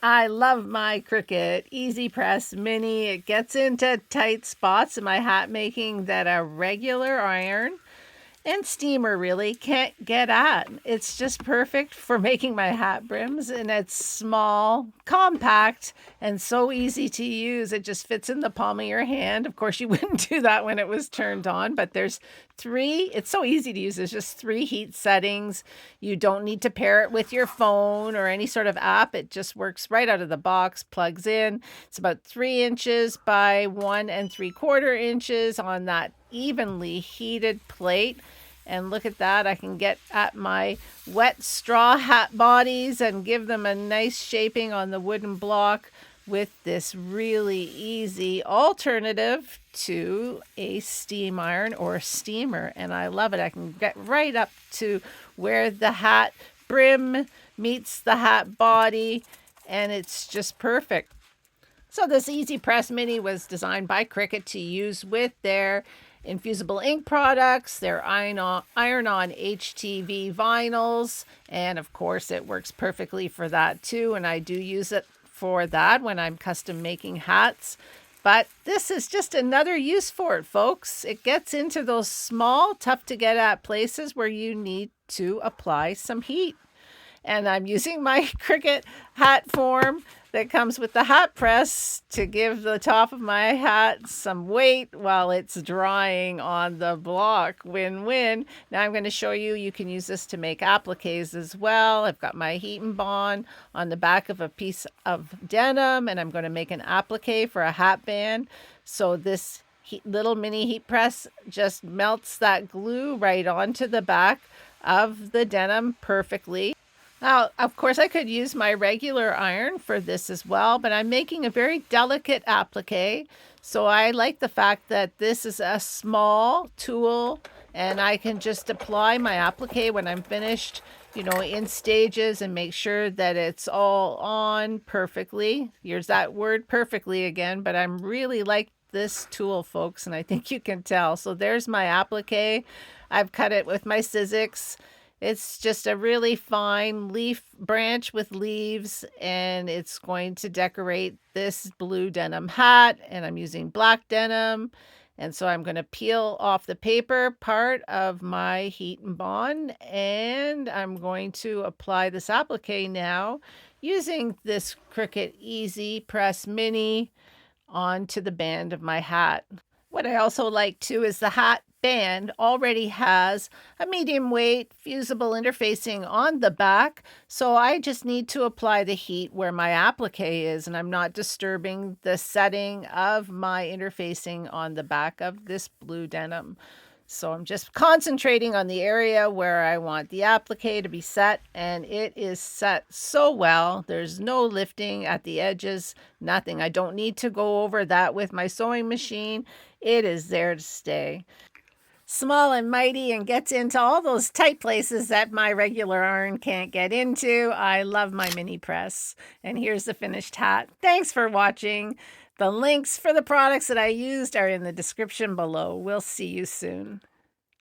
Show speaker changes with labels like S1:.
S1: I love my Cricut Easy Press Mini. It gets into tight spots in my hat making that a regular iron and steamer really can't get at. It's just perfect for making my hat brims, and it's small, compact, and so easy to use. It just fits in the palm of your hand. Of course, you wouldn't do that when it was turned on, but there's it's so easy to use. There's just 3 heat settings. You don't need to pair it with your phone or any sort of app. It just works right out of the box, plugs in. It's about 3 inches by 1 3/4 inches on that evenly heated plate. And look at that, I can get at my wet straw hat bodies and give them a nice shaping on the wooden block with this really easy alternative to a steam iron or steamer. And I love it. I can get right up to where the hat brim meets the hat body, and it's just perfect. So this Easy Press Mini was designed by Cricut to use with their infusible ink products, their iron-on HTV vinyls, and of course it works perfectly for that too, and I do use it for that when I'm custom making hats. But this is just another use for it, folks. It gets into those small, tough to get at places where you need to apply some heat. And I'm using my Cricut hat form that comes with the hat press to give the top of my hat some weight while it's drying on the block. Win-win. Now I'm going to show you, you can use this to make appliques as well. I've got my heat and bond on the back of a piece of denim, and I'm going to make an applique for a hat band. So this little mini heat press just melts that glue right onto the back of the denim perfectly. Now, of course, I could use my regular iron for this as well, but I'm making a very delicate applique. So I like the fact that this is a small tool and I can just apply my applique when I'm finished, in stages, and make sure that it's all on perfectly. Here's that word perfectly again, but I'm really like this tool, folks, and I think you can tell. So there's my applique. I've cut it with my Sizzix. It's just a really fine leaf branch with leaves, and it's going to decorate this blue denim hat, and I'm using black denim. And so I'm going to peel off the paper part of my heat and bond, and I'm going to apply this applique now using this Cricut Easy Press Mini onto the band of my hat. What I also like too is the hat band already has a medium weight fusible interfacing on the back, so I just need to apply the heat where my applique is, and I'm not disturbing the setting of my interfacing on the back of this blue denim. So I'm just concentrating on the area where I want the applique to be set, and it is set so well. There's no lifting at the edges, nothing. I don't need to go over that with my sewing machine. It is there to stay. Small and mighty, and gets into all those tight places that my regular iron can't get into. I love my mini press. And here's the finished hat. Thanks for watching. The links for the products that I used are in the description below. We'll see you soon.